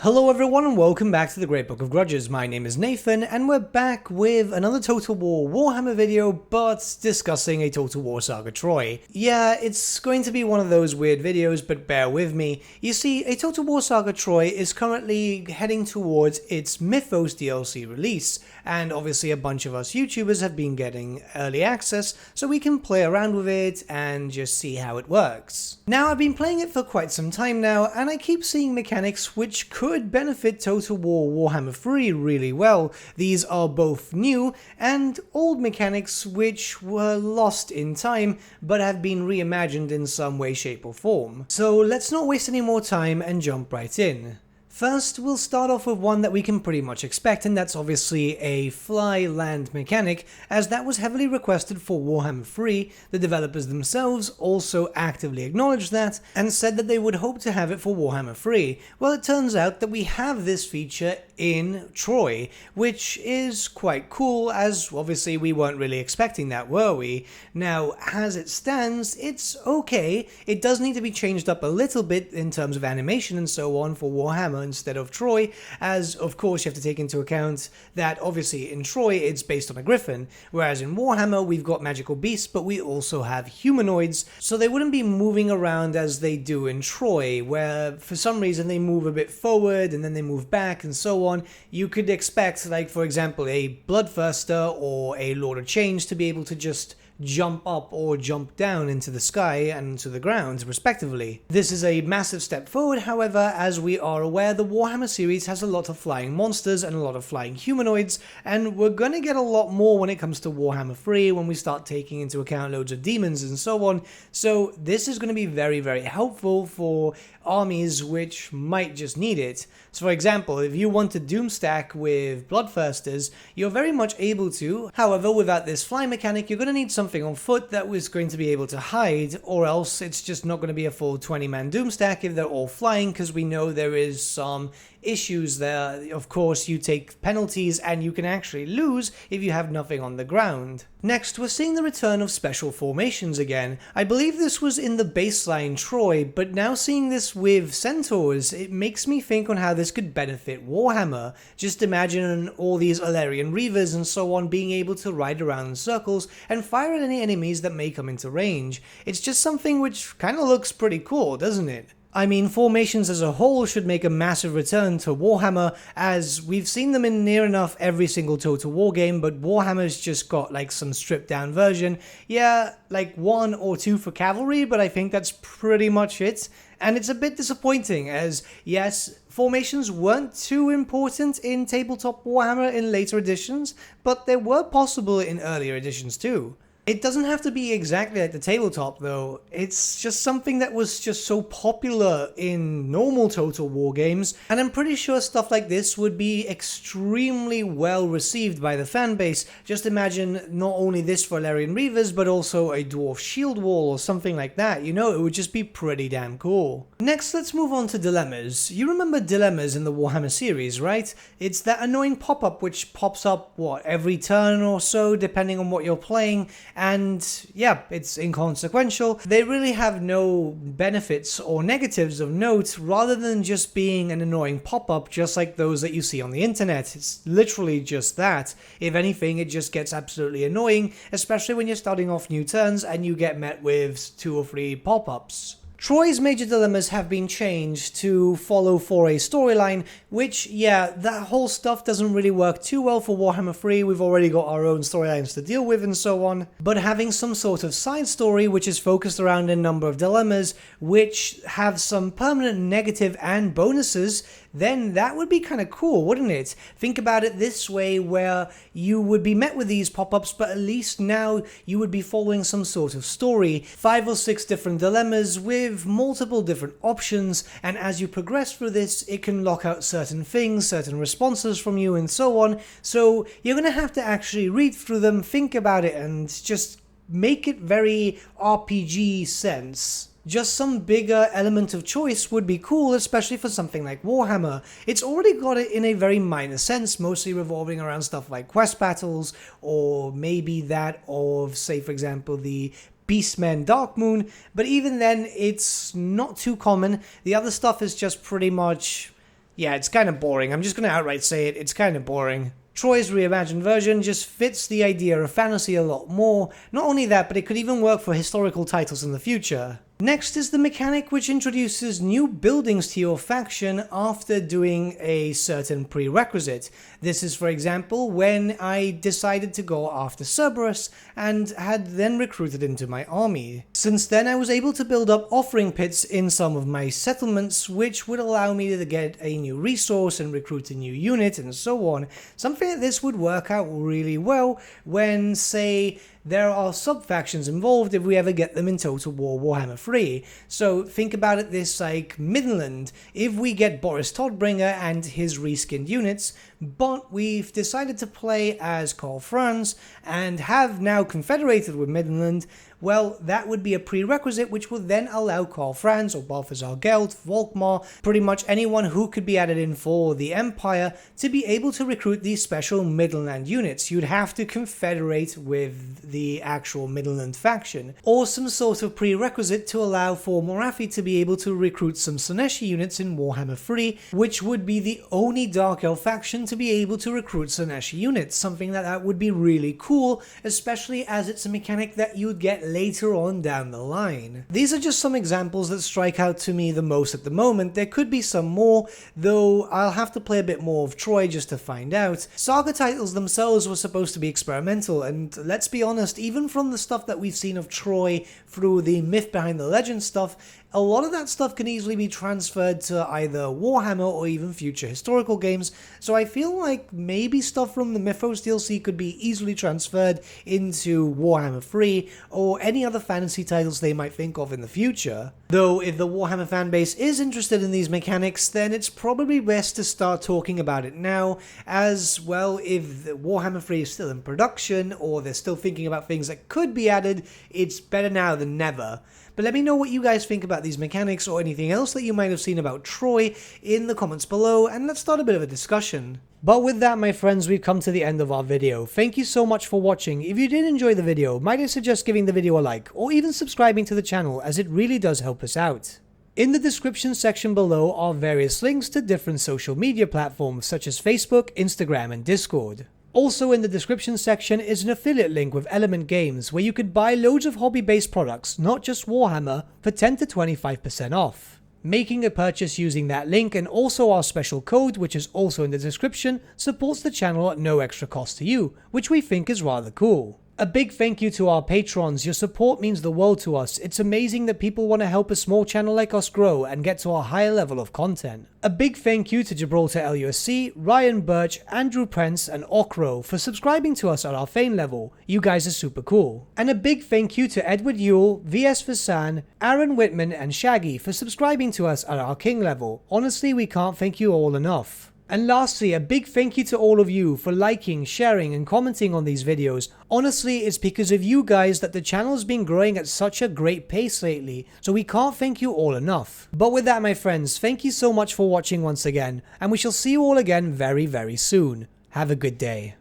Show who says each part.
Speaker 1: Hello everyone and welcome back to the Great Book of Grudges. My name is Nathan and we're back with another Total War Warhammer video, but discussing a Total War Saga Troy. Yeah, it's going to be one of those weird videos, but bear with me. You see, a Total War Saga Troy is currently heading towards its MYTHOS DLC release, and obviously a bunch of us YouTubers have been getting early access, so we can play around with it and just see how it works. Now, I've been playing it for quite some time now, and I keep seeing mechanics which could benefit Total War Warhammer 3 really well. These are both new and old mechanics which were lost in time but have been reimagined in some way, shape or form. So let's not waste any more time and jump right in. First, we'll start off with one that we can pretty much expect, and that's obviously a fly land mechanic, as that was heavily requested for Warhammer 3. The developers themselves also actively acknowledged that, and said that they would hope to have it for Warhammer 3. Well, it turns out that we have this feature in Troy, which is quite cool, as obviously we weren't really expecting that, were we? Now, as it stands, it's okay. It does need to be changed up a little bit in terms of animation and so on for Warhammer instead of Troy, as of course you have to take into account that obviously in Troy it's based on a griffin, whereas in Warhammer we've got magical beasts, but we also have humanoids, so they wouldn't be moving around as they do in Troy, where for some reason they move a bit forward and then they move back and so on. You could expect, like for example, a Bloodthirster or a Lord of Change to be able to just jump up or jump down into the sky and to the ground, respectively. This is a massive step forward, however, as we are aware, the Warhammer series has a lot of flying monsters and a lot of flying humanoids, and we're gonna get a lot more when it comes to Warhammer 3 when we start taking into account loads of demons and so on, so this is gonna be very, very helpful for armies which might just need it. So for example, if you want to doomstack with Bloodthirsters, you're very much able to. However, without this fly mechanic, you're going to need something on foot that was going to be able to hide, or else it's just not going to be a full 20-man doomstack if they're all flying, because we know there is some issues there. Of course, you take penalties and you can actually lose if you have nothing on the ground. Next, we're seeing the return of special formations again. I believe this was in the baseline Troy, but now seeing this with centaurs, it makes me think on how this could benefit Warhammer. Just imagine all these Alarian Reavers and so on being able to ride around in circles and fire at any enemies that may come into range. It's just something which kind of looks pretty cool, doesn't it? I mean, formations as a whole should make a massive return to Warhammer, as we've seen them in near enough every single Total War game, but Warhammer's just got like some stripped down version. Yeah, like 1 or 2 for cavalry, but I think that's pretty much it. And it's a bit disappointing, as yes, formations weren't too important in tabletop Warhammer in later editions, but they were possible in earlier editions too. It doesn't have to be exactly like the tabletop though, it's just something that was just so popular in normal Total War games, and I'm pretty sure stuff like this would be extremely well received by the fanbase. Just imagine not only this for Alarian Reavers, but also a Dwarf Shield Wall or something like that, you know, it would just be pretty damn cool. Next, let's move on to dilemmas. You remember dilemmas in the Warhammer series, right? It's that annoying pop-up which pops up, what, every turn or so, depending on what you're playing. And yeah, it's inconsequential. They really have no benefits or negatives of note, rather than just being an annoying pop-up just like those that you see on the internet. It's literally just that. If anything, it just gets absolutely annoying, especially when you're starting off new turns and you get met with 2 or 3 pop-ups. Troy's major dilemmas have been changed to follow for a storyline, which, yeah, that whole stuff doesn't really work too well for Warhammer 3, we've already got our own storylines to deal with and so on, but having some sort of side story which is focused around a number of dilemmas, which have some permanent negative and bonuses, then that would be kind of cool, wouldn't it? Think about it this way, where you would be met with these pop-ups, but at least now you would be following some sort of story. 5 or 6 different dilemmas with multiple different options, and as you progress through this, it can lock out certain things, certain responses from you and so on, so you're going to have to actually read through them, think about it, and just make it very RPG sense. Just some bigger element of choice would be cool, especially for something like Warhammer. It's already got it in a very minor sense, mostly revolving around stuff like quest battles, or maybe that of, say for example, the Beastmen Darkmoon, but even then it's not too common. The other stuff is just pretty much Yeah, it's kind of boring. I'm just going to outright say it. It's kind of boring. Troy's reimagined version just fits the idea of fantasy a lot more. Not only that, but it could even work for historical titles in the future. Next is the mechanic which introduces new buildings to your faction after doing a certain prerequisite. This is, for example, when I decided to go after Cerberus and had then recruited into my army. Since then I was able to build up offering pits in some of my settlements, which would allow me to get a new resource and recruit a new unit and so on. Something like this would work out really well when, say, there are sub-factions involved if we ever get them in Total War Warhammer 3. So think about it this like Midland. If we get Boris Todbringer and his reskinned units, but we've decided to play as Karl Franz and have now confederated with Midland, well, that would be a prerequisite which would then allow Karl Franz or Balthazar Gelt, Volkmar, pretty much anyone who could be added in for the Empire to be able to recruit these special Midland units. You'd have to confederate with the actual Midland faction, or some sort of prerequisite to allow for Morathi to be able to recruit some Sineshi units in Warhammer 3, which would be the only Dark Elf faction to be able to recruit Sineshi units, something that would be really cool, especially as it's a mechanic that you'd get later on down the line. These are just some examples that strike out to me the most at the moment. There could be some more, though I'll have to play a bit more of Troy just to find out. Saga titles themselves were supposed to be experimental, and let's be honest, even from the stuff that we've seen of Troy through the myth behind the legend stuff, a lot of that stuff can easily be transferred to either Warhammer or even future historical games, so I feel like maybe stuff from the MYTHOS DLC could be easily transferred into Warhammer 3 or any other fantasy titles they might think of in the future. Though if the Warhammer fanbase is interested in these mechanics, then it's probably best to start talking about it now, as well, if Warhammer 3 is still in production or they're still thinking about things that could be added, it's better now than never. But let me know what you guys think about these mechanics or anything else that you might have seen about Troy in the comments below, and let's start a bit of a discussion. But with that, my friends, we've come to the end of our video. Thank you so much for watching. If you did enjoy the video, might I suggest giving the video a like, or even subscribing to the channel, as it really does help us out. In the description section below are various links to different social media platforms such as Facebook, Instagram, and Discord. Also in the description section is an affiliate link with Element Games where you could buy loads of hobby-based products, not just Warhammer, for 10 to 25% off. Making a purchase using that link and also our special code, which is also in the description, supports the channel at no extra cost to you, which we think is rather cool. A big thank you to our patrons. Your support means the world to us. It's amazing that people want to help a small channel like us grow and get to a higher level of content. A big thank you to Gibraltar LUSC, Ryan Bertsche, Andrew Prince, and Okro for subscribing to us at our Fane level. You guys are super cool. And a big thank you to Edward Yule, VS Vasan, Aaron Whitman, and Shaggy for subscribing to us at our King level. Honestly, we can't thank you all enough. And lastly, a big thank you to all of you for liking, sharing, and commenting on these videos. Honestly, it's because of you guys that the channel has been growing at such a great pace lately, so we can't thank you all enough. But with that, my friends, thank you so much for watching once again, and we shall see you all again very, very soon. Have a good day.